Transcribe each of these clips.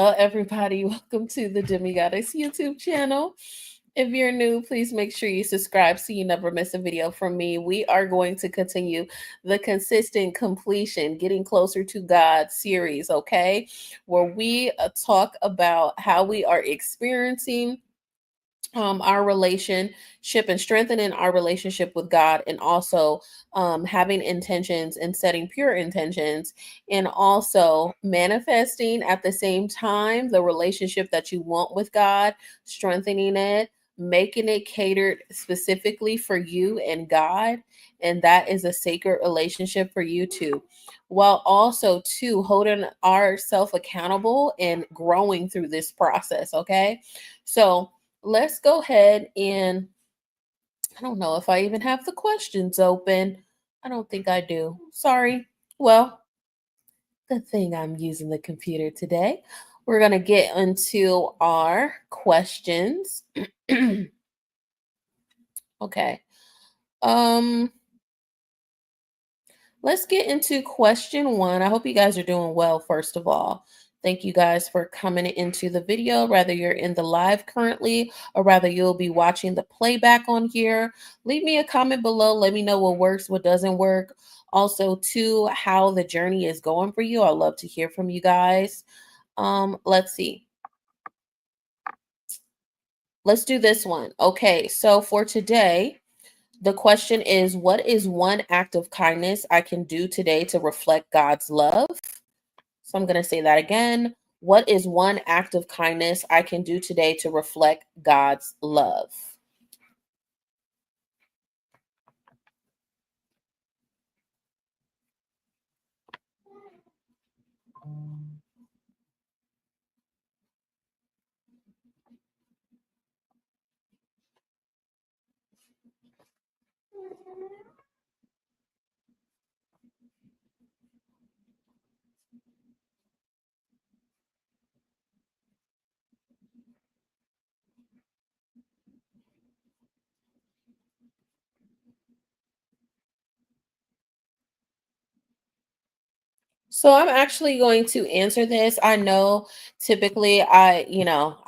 Hello, everybody. Welcome to the Demigoddess YouTube channel. If you're new, please make sure you subscribe so you never miss a video from me. We are going to continue the consistent completion, getting closer to God series, okay? Where we talk about how we are experiencing our relationship and strengthening our relationship with God, and also having intentions and setting pure intentions, and also manifesting at the same time the relationship that you want with God, strengthening it, making it catered specifically for you and God. And that is a sacred relationship for you too. While also too holding ourselves accountable and growing through this process. Okay. So let's go ahead and I don't know if I even have the questions open. I don't think I do. Sorry. Well, good thing I'm using the computer today. We're going to get into our questions. Okay. Um Let's get into question one. I hope you guys are doing well, first of all. Thank you guys for coming into the video, whether you're in the live currently or rather you'll be watching the playback on here. Leave me a comment below. Let me know what works, what doesn't work. Also, too, how the journey is going for you. I love to hear from you guys. Let's see. Let's do this one. Okay, so for today, the question is, what is one act of kindness I can do today to reflect God's love? So I'm going to say that again. What is one act of kindness I can do today to reflect God's love? So I'm actually going to answer this. I know typically I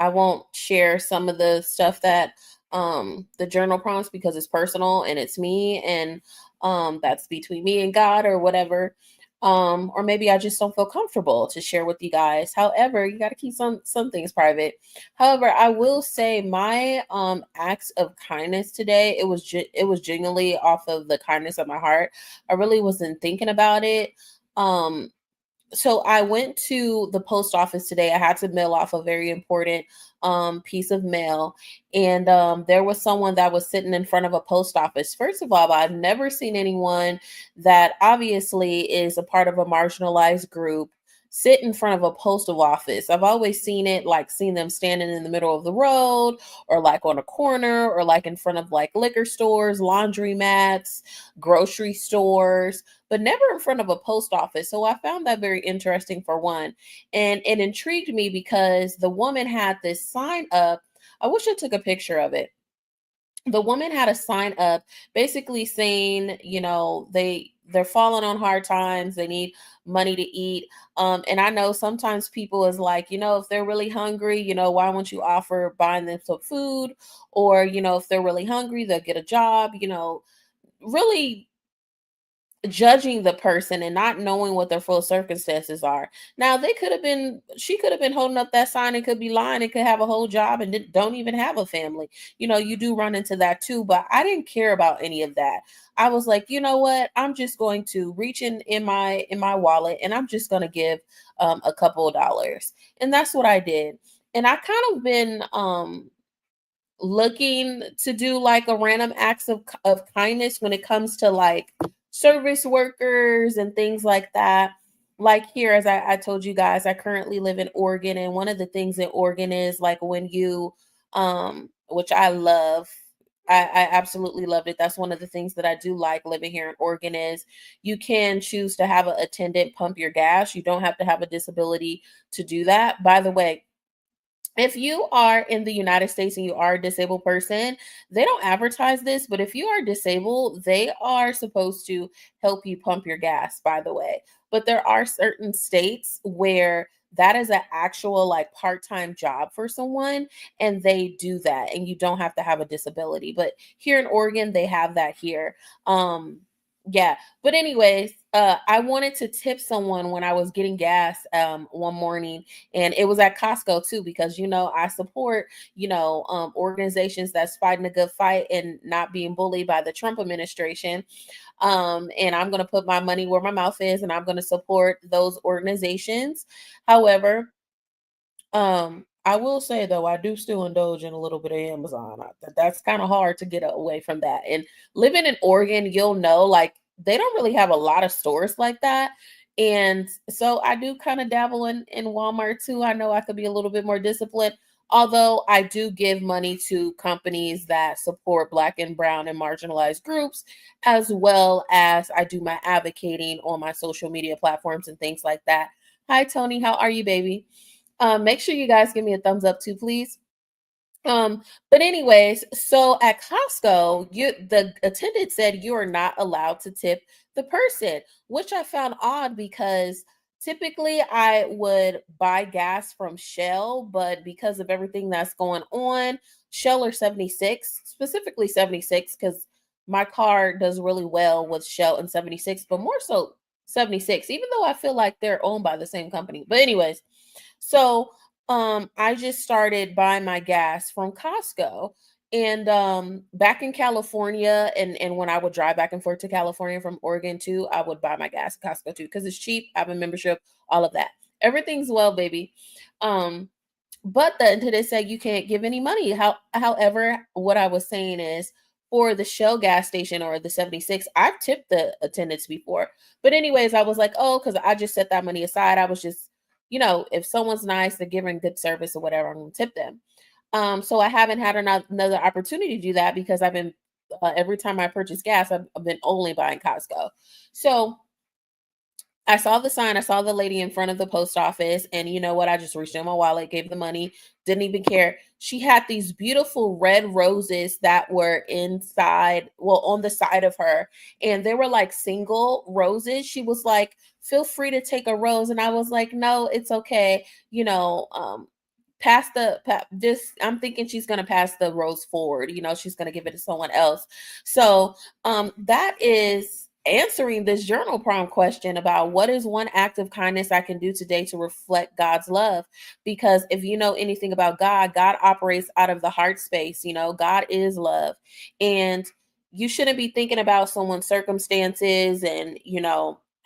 won't share some of the stuff that the journal prompts because it's personal and it's me, and that's between me and God or whatever. Or maybe I just don't feel comfortable to share with you guys. However, you got to keep some things private. However, I will say my acts of kindness today, it was genuinely off of the kindness of my heart. I really wasn't thinking about it. Um so I went to the post office today. I had to mail off a very important piece of mail, and there was someone that was sitting in front of a post office. First of all, I've never seen anyone that obviously is a part of a marginalized group sit in front of a postal office. I've always seen them standing in the middle of the road, or like on a corner, or like in front of like liquor stores, laundromats, grocery stores, but never in front of a post office. So I found that very interesting, for one. And it intrigued me because the woman had this sign up. I wish I took a picture of it. The woman had a sign up basically saying, they're falling on hard times, they need money to eat. And I know sometimes people is like, if they're really hungry, why won't you offer buying them some food? Or, if they're really hungry, they'll get a job, really judging the person and not knowing what their full circumstances are. Now, she could have been holding up that sign and could be lying and could have a whole job and don't even have a family. You do run into that too, but I didn't care about any of that. I was like, you know what? I'm just going to reach in my wallet, and I'm just going to give a couple of dollars. And that's what I did. And I kind of been looking to do like a random acts of kindness when it comes to like service workers and things like that. Like here, as I told you guys, I currently live in Oregon, and one of the things in Oregon is like when you which I love, I absolutely loved it. That's one of the things that I do like living here in Oregon is you can choose to have an attendant pump your gas. You don't have to have a disability to do that. By the way, if you are in the United States and you are a disabled person, they don't advertise this, but if you are disabled, they are supposed to help you pump your gas, by the way. But there are certain states where that is an actual like part-time job for someone, and they do that, and you don't have to have a disability. But here in Oregon, they have that here. Yeah. But anyways, I wanted to tip someone when I was getting gas one morning, and it was at Costco too, because I support organizations that's fighting a good fight and not being bullied by the Trump administration. And I'm going to put my money where my mouth is, and I'm going to support those organizations. However, I will say though, I do still indulge in a little bit of Amazon. That's kind of hard to get away from that. And living in Oregon, you'll know, like, they don't really have a lot of stores like that. And so I do kind of dabble in Walmart too. I know I could be a little bit more disciplined, although I do give money to companies that support Black and brown and marginalized groups, as well as I do my advocating on my social media platforms and things like that. Hi Tony, how are you, baby? Make sure you guys give me a thumbs up too, please. But anyways, so at Costco, the attendant said you are not allowed to tip the person, which I found odd because typically I would buy gas from Shell, but because of everything that's going on, Shell or 76, specifically 76, because my car does really well with Shell and 76, but more so 76, even though I feel like they're owned by the same company. But anyways, so I just started buying my gas from Costco. And back in California, and when I would drive back and forth to California from Oregon too, I would buy my gas at Costco too, because it's cheap. I have a membership, all of that. Everything's well, baby. Um, but the internet said you can't give any money. However, what I was saying is, for the Shell gas station or the 76, I've tipped the attendants before. But anyways, I was like, oh, because I just set that money aside. I was just, if someone's nice, they're giving good service or whatever, I'm gonna tip them. So I haven't had another opportunity to do that because I've been every time I purchase gas, I've been only buying Costco. So I saw the sign, I saw the lady in front of the post office, and you know what? I just reached in my wallet, gave the money, didn't even care. She had these beautiful red roses that were inside, well, on the side of her, and they were like single roses. She was like, "Feel free to take a rose." And I was like, "No, it's okay." Pass this. I'm thinking she's gonna pass the rose forward. She's gonna give it to someone else. So that is answering this journal prompt question about what is one act of kindness I can do today to reflect God's love. Because if you know anything about God, God operates out of the heart space. God is love. And you shouldn't be thinking about someone's circumstances and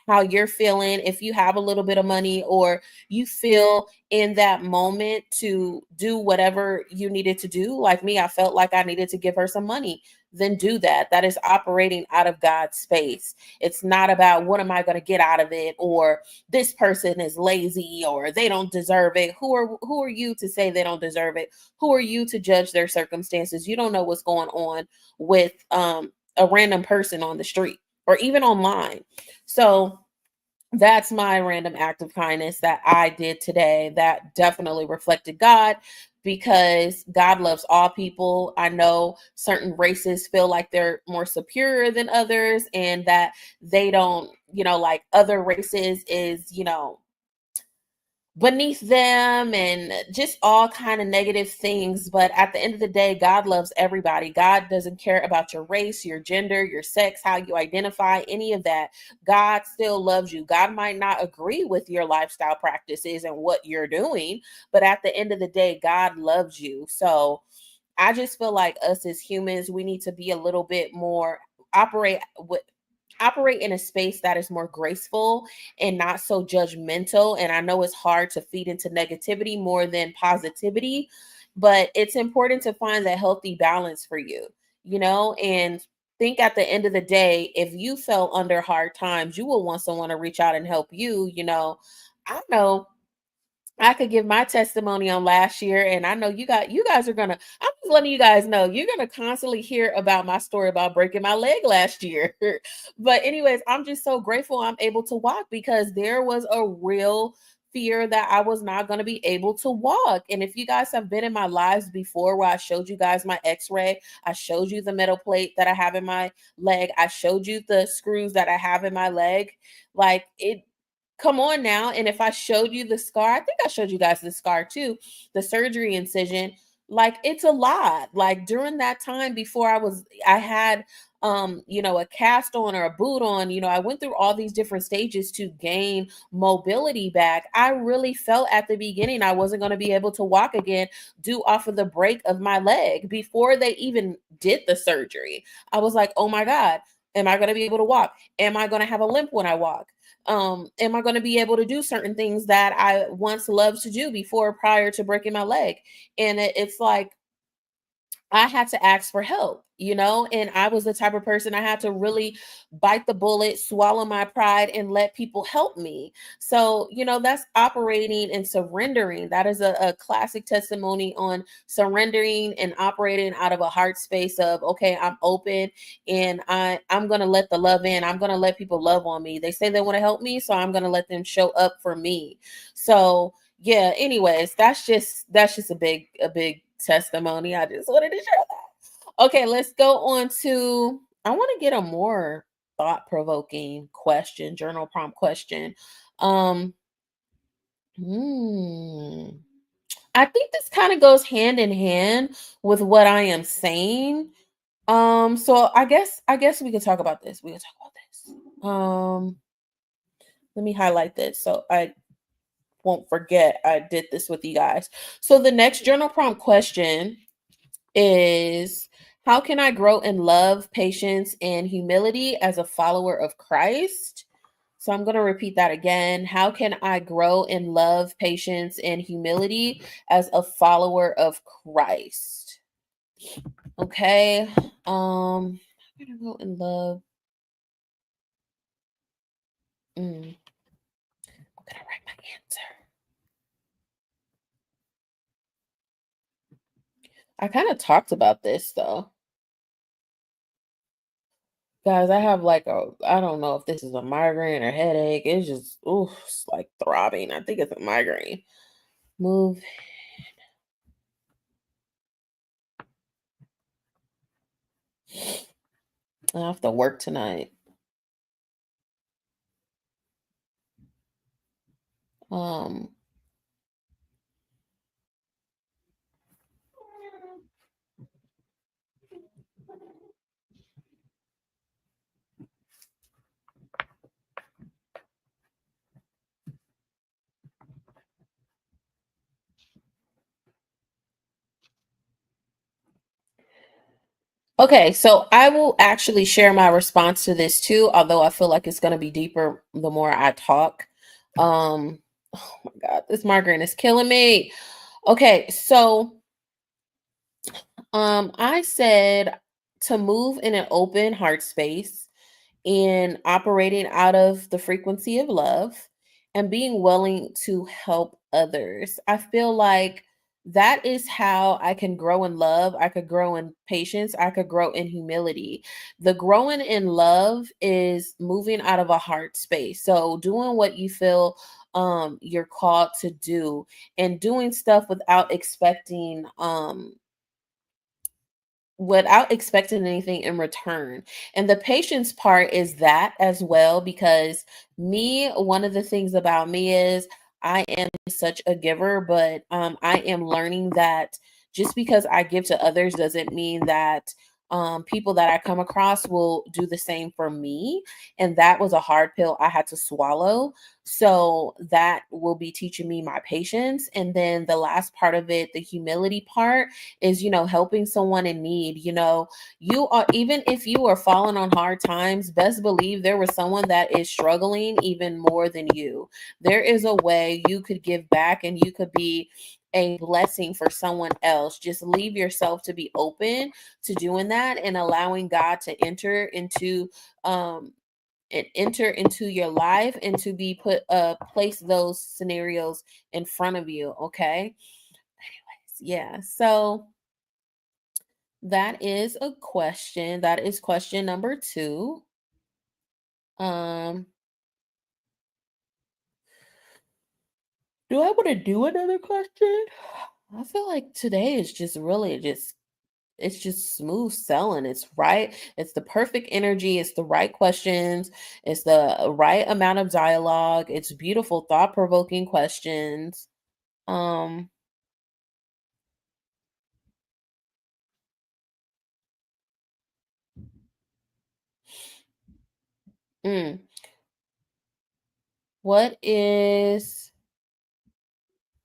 how you're feeling. If you have a little bit of money, or you feel in that moment to do whatever you needed to do, like me, I felt like I needed to give her some money, then do that. That is operating out of God's space. It's not about what am I going to get out of it, or this person is lazy, or they don't deserve it. Who are you to say they don't deserve it? Who are you to judge their circumstances? You don't know what's going on with a random person on the street or even online. So that's my random act of kindness that I did today that definitely reflected God, because God loves all people. I know certain races feel like they're more superior than others, and that they don't, like other races is, beneath them, and just all kind of negative things. But at the end of the day, God loves everybody. God doesn't care about your race, your gender, your sex, how you identify, any of that. God still loves you. God might not agree with your lifestyle practices and what you're doing, but at the end of the day, God loves you. So I just feel like us as humans, we need to be a little bit more operate with operate in a space that is more graceful and not so judgmental. And I know it's hard to feed into negativity more than positivity, but it's important to find that healthy balance for you, and think at the end of the day, if you fell under hard times, you will want someone to reach out and help you. I know I could give my testimony on last year, and I know you guys are gonna. I'm just letting you guys know you're gonna constantly hear about my story about breaking my leg last year. But anyways, I'm just so grateful I'm able to walk, because there was a real fear that I was not going to be able to walk. And if you guys have been in my lives before, where I showed you guys my X-ray, I showed you the metal plate that I have in my leg, I showed you the screws that I have in my leg, like it. come on now. And if I showed you the scar, I think I showed you guys the scar too, the surgery incision. Like it's a lot. Like during that time before I had a cast on or a boot on, I went through all these different stages to gain mobility back. I really felt at the beginning I wasn't going to be able to walk again due off of the break of my leg before they even did the surgery. I was like, oh my God, am I going to be able to walk? Am I going to have a limp when I walk? Am I going to be able to do certain things that I once loved to do before prior to breaking my leg? And it's like I had to ask for help, and I was the type of person I had to really bite the bullet, swallow my pride, and let people help me. So, that's operating and surrendering. That is a classic testimony on surrendering and operating out of a heart space of, okay, I'm open and I'm going to let the love in. I'm going to let people love on me. They say they want to help me, so I'm going to let them show up for me. So, yeah, anyways, that's just a big testimony. I just wanted to share that. Okay, let's go on to I want to get a more thought-provoking question, journal prompt question. Um hmm, I think this kind of goes hand in hand with what I am saying. So I guess we could talk about this. We can talk about this. Let me highlight this so I won't forget I did this with you guys. So the next journal prompt question is, how can I grow in love, patience, and humility as a follower of Christ? So I'm going to repeat that again. How can I grow in love, patience, and humility as a follower of Christ? Okay. I'm going to grow in love. I'm going to write my answer. I kind of talked about this though. Guys, I have like I don't know if this is a migraine or headache. It's just, ooh, it's like throbbing. I think it's a migraine. Move. I have to work tonight. Um, okay, so I will actually share my response to this too, although I feel like it's going to be deeper the more I talk. Oh my God, this migraine is killing me. Okay, so I said to move in an open heart space and operating out of the frequency of love and being willing to help others. I feel like that is how I can grow in love. I could grow in patience. I could grow in humility. The growing in love is moving out of a heart space. So doing what you feel you're called to do and doing stuff without expecting anything in return. And the patience part is that as well, because one of the things about me is I am such a giver, but I am learning that just because I give to others doesn't mean that people that I come across will do the same for me. And that was a hard pill I had to swallow. So that will be teaching me my patience. And then the last part of it, the humility part, is helping someone in need. You are, even if you are falling on hard times, best believe there was someone that is struggling even more than you. There is a way you could give back and you could be a blessing for someone else. Just leave yourself to be open to doing that and allowing God to um enter into your life and to be place those scenarios in front of you. Okay. Yeah, so that is a question. That is question number 2. Um, do I want to do another question? I feel like today is just really just it's just smooth selling. It's right. It's the perfect energy. It's the right questions. It's the right amount of dialogue. It's beautiful, thought-provoking questions. Um, mm, what is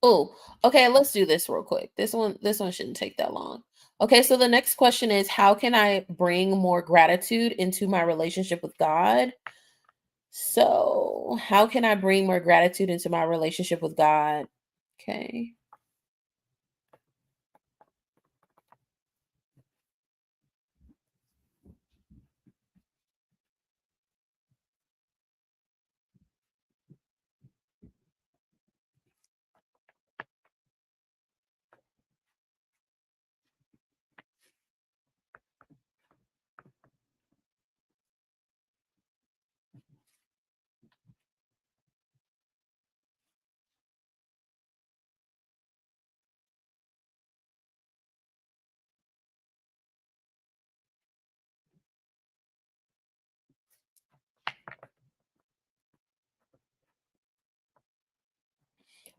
Oh, okay, let's do this real quick. This one shouldn't take that long. Okay, so the next question is how can I bring more gratitude into my relationship with God? So, how can I bring more gratitude into my relationship with God? Okay.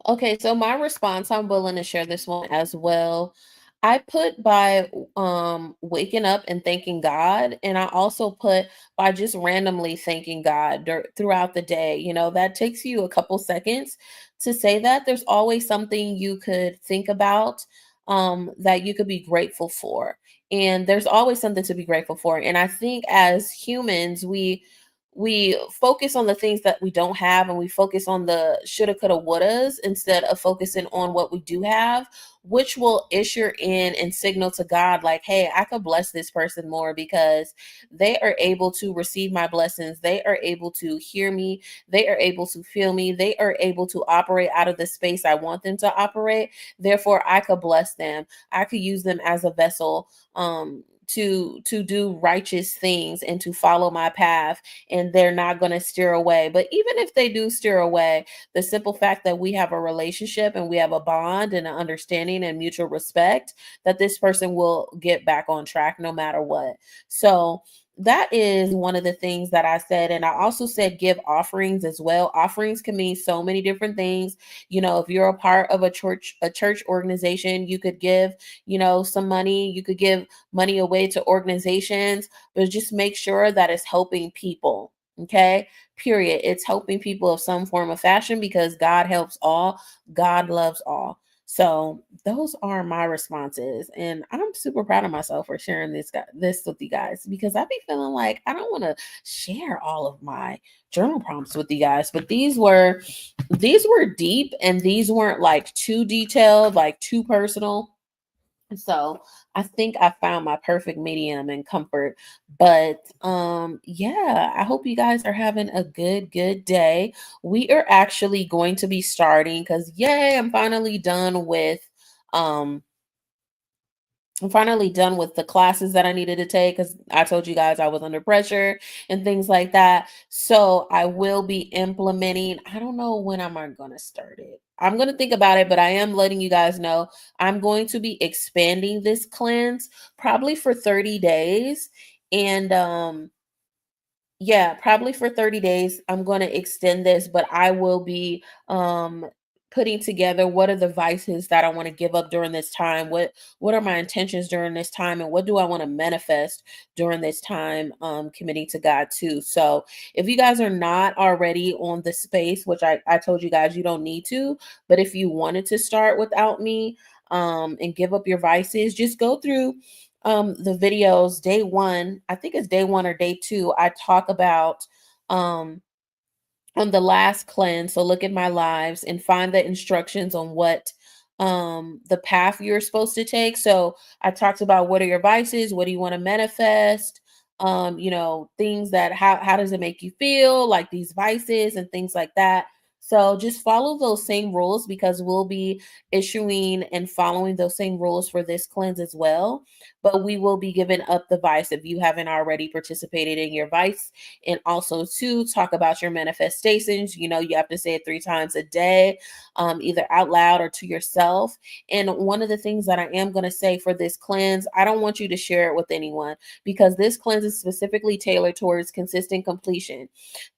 Okay, so my response, I'm willing to share this one as well. I put by waking up and thanking God, and I also put by just randomly thanking God throughout the day. That takes you a couple seconds to say that. There's always something you could think about that you could be grateful for. And there's always something to be grateful for. And I think as humans, we focus on the things that we don't have, and we focus on the shoulda coulda wouldas instead of focusing on what we do have, which will issue in and signal to God like, hey, I could bless this person more because they are able to receive my blessings, they are able to hear me, they are able to feel me, they are able to operate out of the space I want them to operate. Therefore I could bless them, I could use them as a vessel to do righteous things and to follow my path, and they're not going to steer away. But even if they do steer away, the simple fact that we have a relationship and we have a bond and an understanding and mutual respect, that this person will get back on track no matter what. So that is one of the things that I said. And I also said give offerings as well. Offerings can mean so many different things. If you're a part of a church organization, you could give, some money. You could give money away to organizations, but just make sure that it's helping people. Okay. Period. It's helping people of some form of fashion because God helps all, God loves all. So those are my responses, and I'm super proud of myself for sharing this with you guys because I be feeling like I don't want to share all of my journal prompts with you guys, but these were deep, and these weren't like too detailed, like too personal. So I think I found my perfect medium and comfort. But yeah, I hope you guys are having a good day. We are actually going to be starting because yay, um I'm finally done with the classes that I needed to take because I told you guys I was under pressure and things like that. So I will be implementing. I don't know when am I going to start it. I'm going to think about it, but I am letting you guys know I'm going to be expanding this cleanse probably for 30 days. And yeah, probably for 30 days. I'm going to extend this, but I will be putting together what are the vices that I want to give up during this time. What are my intentions during this time, and what do I want to manifest during this time committing to God too. So, if you guys are not already on the space, which I told you guys you don't need to, but if you wanted to start without me and give up your vices, just go through the videos. Day one, I think it's day one or day two, I talk about um on the last cleanse. So look at my lives and find the instructions on what the path you're supposed to take. So I talked about what are your vices, what do you want to manifest, things that how does it make you feel, like these vices and things like that. So just follow those same rules because we'll be issuing and following those same rules for this cleanse as well. But we will be giving up the vice if you haven't already participated in your vice. And also to talk about your manifestations. You have to say it 3 times a day, either out loud or to yourself. And one of the things that I am going to say for this cleanse, I don't want you to share it with anyone because this cleanse is specifically tailored towards consistent completion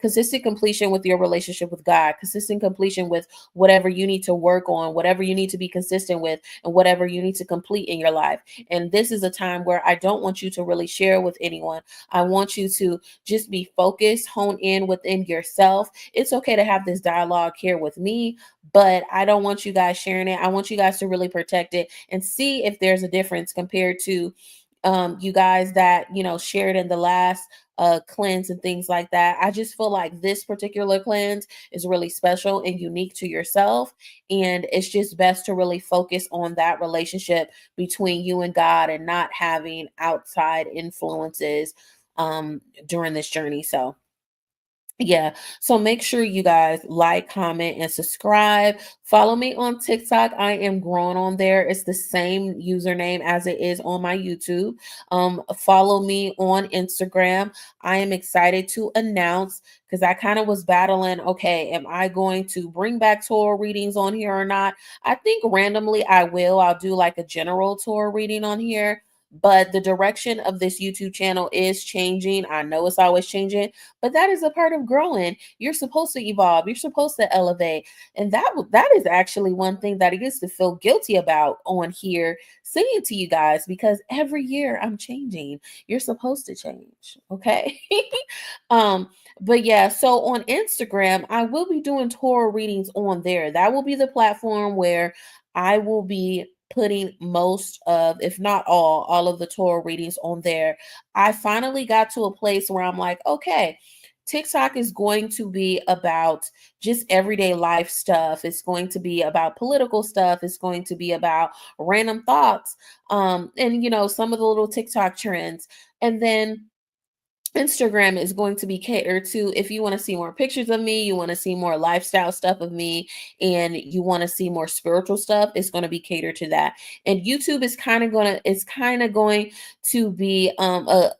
with your relationship with God, consistent completion with whatever you need to work on, whatever you need to be consistent with, and whatever you need to complete in your life. And this is a time where I don't want you to really share with anyone. I want you to just be focused, hone in within yourself. It's okay to have this dialogue here with me, but I don't want you guys sharing it. I want you guys to really protect it and see if there's a difference compared to you guys that shared in the last cleanse and things like that. I just feel like this particular cleanse is really special and unique to yourself, and it's just best to really focus on that relationship between you and God and not having outside influences during this journey. So yeah. So make sure you guys like, comment, and subscribe. Follow me on TikTok. I am growing on there. It's the same username as it is on my YouTube. Follow me on Instagram. I am excited to announce because I kind of was battling. Okay, am I going to bring back tarot readings on here or not? I think randomly I will. I'll do like a general tarot reading on here. But the direction of this YouTube channel is changing. I know it's always changing, but that is a part of growing. You're supposed to evolve. You're supposed to elevate. And that is actually one thing that I used to feel guilty about on here saying to you guys because every year I'm changing. You're supposed to change, okay? um but yeah, so on Instagram, I will be doing tarot readings on there. That will be the platform where I will be putting most of, if not all of the tarot readings on there. I finally got to a place where I'm like, okay, TikTok is going to be about just everyday life stuff. It's going to be about political stuff. It's going to be about random thoughts. And some of the little TikTok trends. And then Instagram is going to be catered to if you want to see more pictures of me, you want to see more lifestyle stuff of me, and you want to see more spiritual stuff, it's going to be catered to that. And YouTube is kind of going to be kind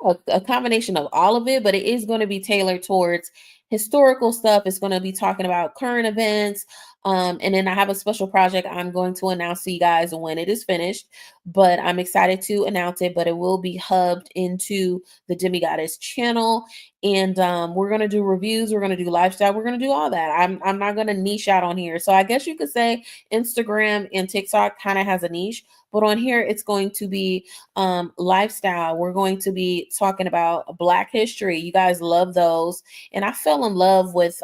of a combination of all of it, but it is going to be tailored towards historical stuff. It's going to be talking about current events. And then I have a special project I'm going to announce to you guys when it is finished, but I'm excited to announce it. But it will be hubbed into the Demigoddess channel. And we're going to do reviews, we're going to do lifestyle, we're going to do all that. I'm not going to niche out on here. So I guess you could say Instagram and TikTok kind of has a niche, but on here it's going to be lifestyle. We're going to be talking about Black history. You guys love those. And I fell in love with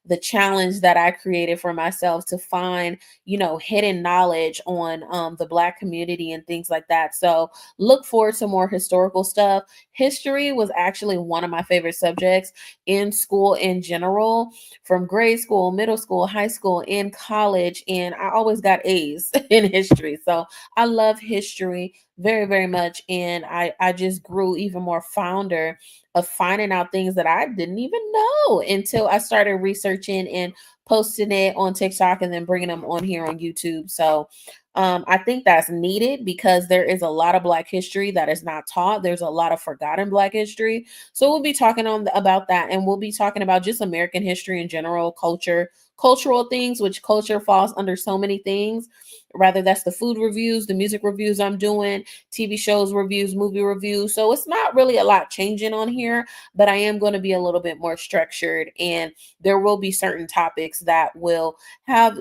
the challenge that I created for myself to find, hidden knowledge on the Black community and things like that. So look forward to more historical stuff. History was actually one of my favorite subjects in school in general, from grade school, middle school, high school, and college. And I always got A's in history. So I love history very, very much. And I just grew even more founder of finding out things that I didn't even know until I started researching and posting it on TikTok and then bringing them on here on YouTube. So I think that's needed because there is a lot of Black history that is not taught. There's a lot of forgotten Black history. So we'll be talking about that, and we'll be talking about just American history in general, cultural things, which culture falls under so many things. Rather that's the food reviews, the music reviews I'm doing, TV shows reviews, movie reviews. So it's not really a lot changing on here, but I am going to be a little bit more structured, and there will be certain topics that will have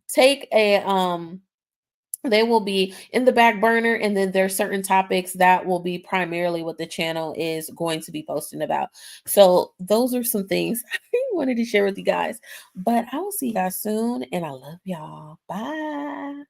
take a they will be in the back burner, and then there's certain topics that will be primarily what the channel is going to be posting about. So those are some things I wanted to share with you guys, but I will see you guys soon, and I love y'all. Bye.